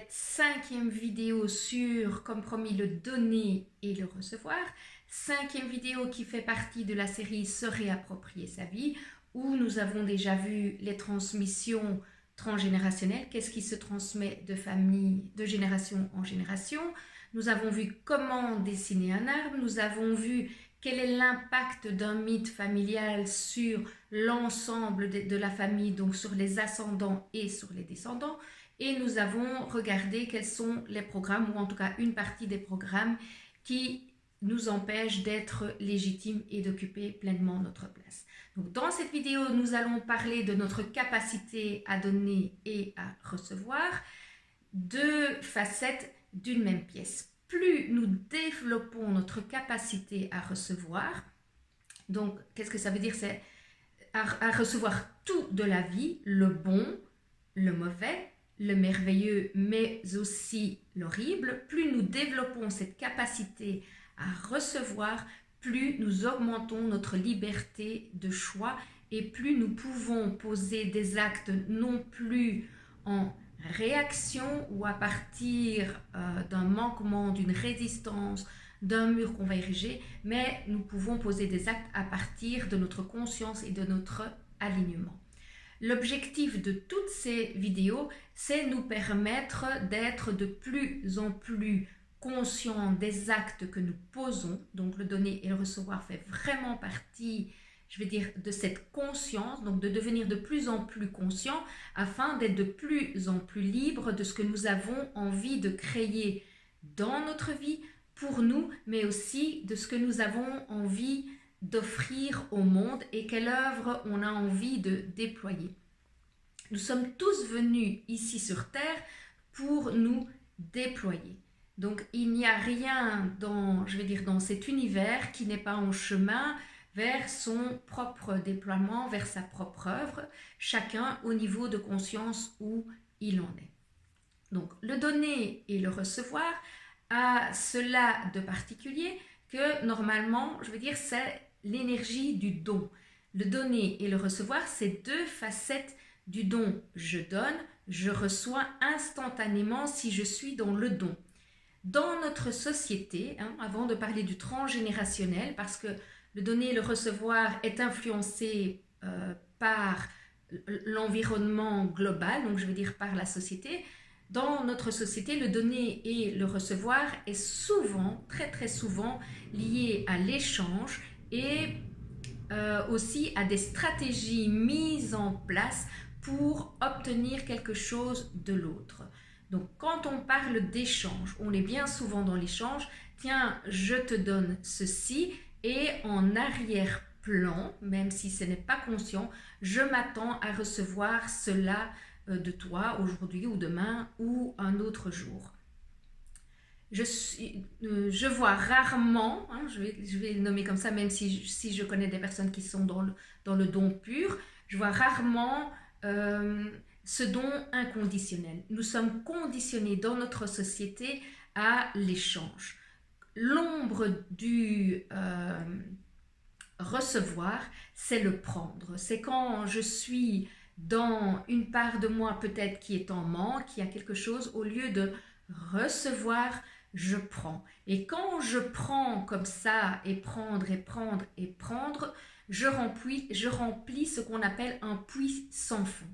cette 5e vidéo sur, comme promis, le donner et le recevoir. 5e vidéo qui fait partie de la série Se réapproprier sa vie, où nous avons déjà vu les transmissions transgénérationnelles, qu'est-ce qui se transmet de famille, de génération en génération. Nous avons vu comment dessiner un arbre, nous avons vu quel est l'impact d'un mythe familial sur l'ensemble de la famille, donc sur les ascendants et sur les descendants. Et nous avons regardé quels sont les programmes, ou en tout cas une partie des programmes qui nous empêchent d'être légitimes et d'occuper pleinement notre place. Donc dans cette vidéo, nous allons parler de notre capacité à donner et à recevoir, deux facettes d'une même pièce. Plus nous développons notre capacité à recevoir, donc qu'est-ce que ça veut dire? C'est à recevoir tout de la vie, le bon, le mauvais, le merveilleux, mais aussi l'horrible. Plus nous développons cette capacité à recevoir, plus nous augmentons notre liberté de choix et plus nous pouvons poser des actes non plus en réaction ou à partir d'un manquement, d'une résistance, d'un mur qu'on va ériger, mais nous pouvons poser des actes à partir de notre conscience et de notre alignement. L'objectif de toutes ces vidéos, c'est nous permettre d'être de plus en plus conscients des actes que nous posons. Donc le donner et le recevoir fait vraiment partie, je vais dire, de cette conscience, donc de devenir de plus en plus conscient afin d'être de plus en plus libre de ce que nous avons envie de créer dans notre vie pour nous, mais aussi de ce que nous avons envie d'offrir au monde et quelle œuvre on a envie de déployer. Nous sommes tous venus ici sur Terre pour nous déployer. Donc il n'y a rien dans, je vais dire, dans cet univers qui n'est pas en chemin vers son propre déploiement, vers sa propre œuvre, chacun au niveau de conscience où il en est. Donc le donner et le recevoir a cela de particulier que normalement, je veux dire, c'est l'énergie du don. Le donner et le recevoir, c'est deux facettes du don. Je donne, je reçois instantanément si je suis dans le don. Dans notre société, avant de parler du transgénérationnel, parce que le donner et le recevoir est influencé par l'environnement global, donc je veux dire par la société. Dans notre société, le donner et le recevoir est souvent, très très souvent, lié à l'échange et aussi à des stratégies mises en place pour obtenir quelque chose de l'autre. Donc quand on parle d'échange, on est bien souvent dans l'échange. Tiens, je te donne ceci et en arrière-plan, même si ce n'est pas conscient, je m'attends à recevoir cela de toi aujourd'hui ou demain ou un autre jour. Je vois rarement, je vais le nommer comme ça, même si je connais des personnes qui sont dans le don pur, je vois rarement ce don inconditionnel. Nous sommes conditionnés dans notre société à l'échange. L'ombre du recevoir, c'est le prendre. C'est quand je suis dans une part de moi peut-être qui est en manque, qui a quelque chose, au lieu de recevoir, je prends. Et quand je prends comme ça, et prendre, et prendre, et prendre, je remplis ce qu'on appelle un puits sans fond.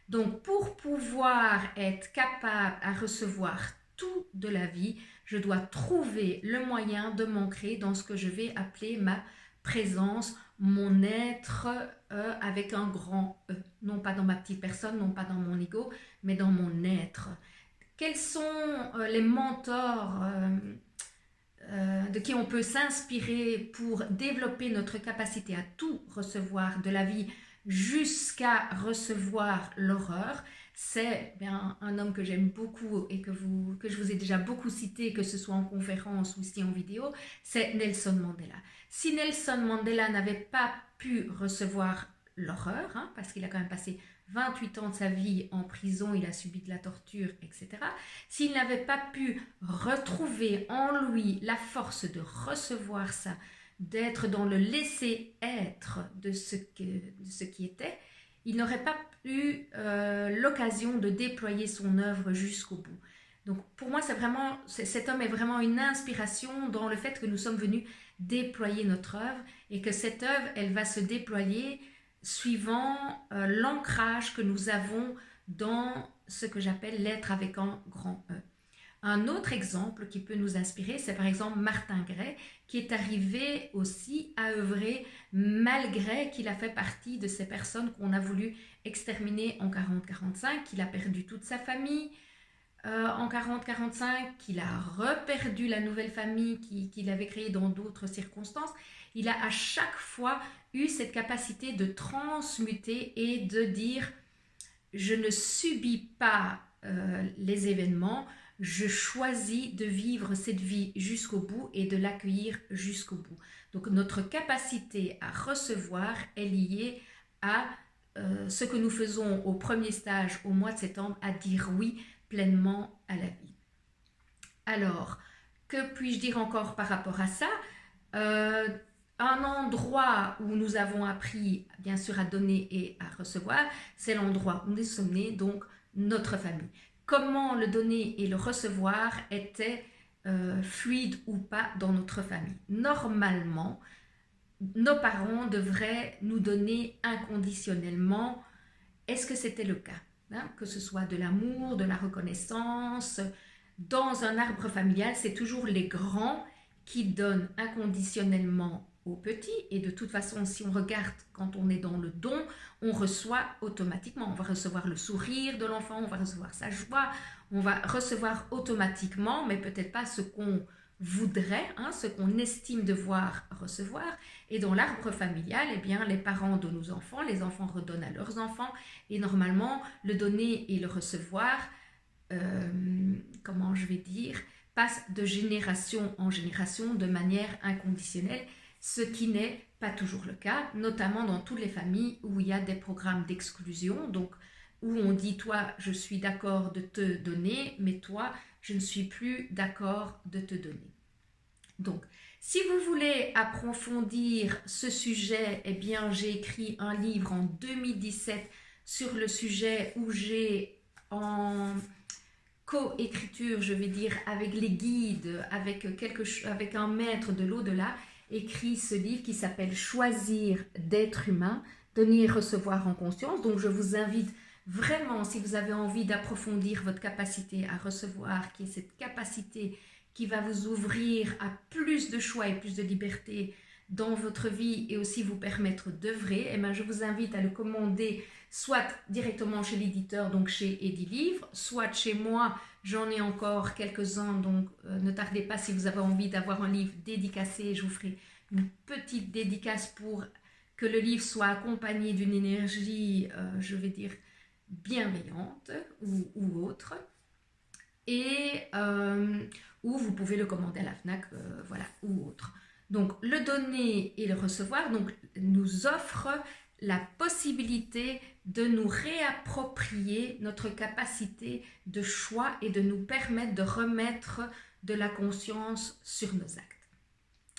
Donc pour pouvoir être capable à recevoir tout de la vie, je dois trouver le moyen de m'ancrer dans ce que je vais appeler ma présence, mon être avec un grand E. Non pas dans ma petite personne, non pas dans mon ego, mais dans mon être. Quels sont les mentors de qui on peut s'inspirer pour développer notre capacité à tout recevoir de la vie jusqu'à recevoir l'horreur? C'est bien un homme que j'aime beaucoup et que je vous ai déjà beaucoup cité, que ce soit en conférence ou ici en vidéo, c'est Nelson Mandela. Si Nelson Mandela n'avait pas pu recevoir l'horreur, parce qu'il a quand même passé 28 ans de sa vie en prison, il a subi de la torture, etc. S'il n'avait pas pu retrouver en lui la force de recevoir ça, d'être dans le laisser-être de ce qui était, il n'aurait pas eu l'occasion de déployer son œuvre jusqu'au bout. Donc pour moi, cet homme est vraiment une inspiration dans le fait que nous sommes venus déployer notre œuvre et que cette œuvre, elle va se déployer suivant l'ancrage que nous avons dans ce que j'appelle l'être avec un grand E. Un autre exemple qui peut nous inspirer, c'est par exemple Martin Gray, qui est arrivé aussi à œuvrer malgré qu'il a fait partie de ces personnes qu'on a voulu exterminer en 40-45, qu'il a perdu toute sa famille en 40-45, qu'il a reperdu la nouvelle famille qu'il avait créée dans d'autres circonstances. Il a à chaque fois eu cette capacité de transmuter et de dire « je ne subis pas les événements », je choisis de vivre cette vie jusqu'au bout et de l'accueillir jusqu'au bout. Donc notre capacité à recevoir est liée à ce que nous faisons au premier stage au mois de septembre, à dire oui pleinement à la vie. Alors, que puis-je dire encore par rapport à ça? Un endroit où nous avons appris bien sûr à donner et à recevoir, c'est l'endroit où nous sommes nés, donc notre famille. Comment le donner et le recevoir était fluide ou pas dans notre famille. Normalement, nos parents devraient nous donner inconditionnellement. Est-ce que c'était le cas? Que ce soit de l'amour, de la reconnaissance. Dans un arbre familial, c'est toujours les grands qui donnent inconditionnellement aux petits, et de toute façon, si on regarde quand on est dans le don, on reçoit automatiquement. On va recevoir le sourire de l'enfant, on va recevoir sa joie, on va recevoir automatiquement, mais peut-être pas ce qu'on voudrait, ce qu'on estime devoir recevoir. Et dans l'arbre familial, eh bien, les parents donnent aux enfants, les enfants redonnent à leurs enfants, et normalement, le donner et le recevoir, comment je vais dire, passe de génération en génération de manière inconditionnelle, ce qui n'est pas toujours le cas, notamment dans toutes les familles où il y a des programmes d'exclusion, donc où on dit toi je suis d'accord de te donner, mais toi je ne suis plus d'accord de te donner. Donc si vous voulez approfondir ce sujet, eh bien j'ai écrit un livre en 2017 sur le sujet, où j'ai en co-écriture, je vais dire, avec les guides, avec un maître de l'au-delà, écrit ce livre qui s'appelle « Choisir d'être humain, donner et recevoir en conscience ». Donc je vous invite vraiment, si vous avez envie d'approfondir votre capacité à recevoir, qui est cette capacité qui va vous ouvrir à plus de choix et plus de liberté dans votre vie et aussi vous permettre d'œuvrer, eh bien, je vous invite à le commander soit directement chez l'éditeur, donc chez Edilivre, soit chez moi. J'en ai encore quelques-uns, donc ne tardez pas si vous avez envie d'avoir un livre dédicacé. Je vous ferai une petite dédicace pour que le livre soit accompagné d'une énergie, je vais dire, bienveillante ou autre. Et ou vous pouvez le commander à la FNAC, voilà, ou autre. Donc le donner et le recevoir nous offre la possibilité de nous réapproprier notre capacité de choix et de nous permettre de remettre de la conscience sur nos actes.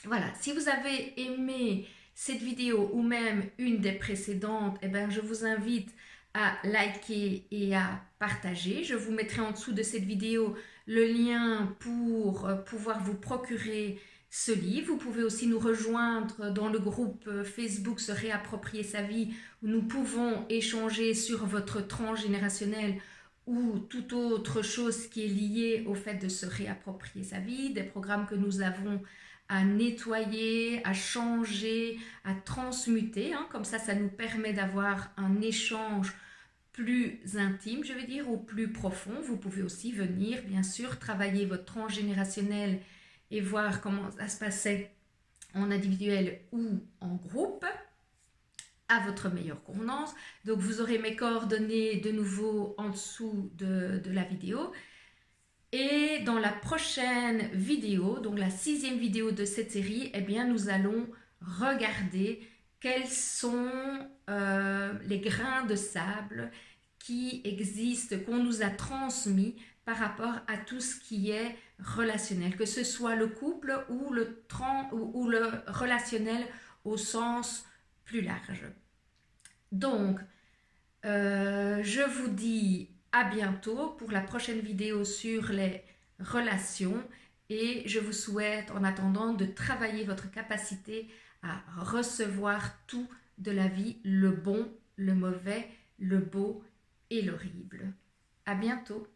Voilà, si vous avez aimé cette vidéo ou même une des précédentes, eh bien, je vous invite à liker et à partager. Je vous mettrai en dessous de cette vidéo le lien pour pouvoir vous procurer ce livre. Vous pouvez aussi nous rejoindre dans le groupe Facebook Se réapproprier sa vie, où nous pouvons échanger sur votre transgénérationnel ou toute autre chose qui est liée au fait de se réapproprier sa vie, des programmes que nous avons à nettoyer, à changer, à transmuter. Comme ça nous permet d'avoir un échange plus intime, je veux dire, ou plus profond. Vous pouvez aussi venir, bien sûr, travailler votre transgénérationnel et voir comment ça se passait en individuel ou en groupe, à votre meilleure convenance. Donc vous aurez mes coordonnées de nouveau en dessous de la vidéo. Et dans la prochaine vidéo, donc la 6e vidéo de cette série, eh bien nous allons regarder quels sont les grains de sable qui existent, qu'on nous a transmis par rapport à tout ce qui est relationnel, que ce soit le couple ou le relationnel au sens plus large. Donc, je vous dis à bientôt pour la prochaine vidéo sur les relations et je vous souhaite en attendant de travailler votre capacité à recevoir tout de la vie, le bon, le mauvais, le beau et l'horrible. À bientôt.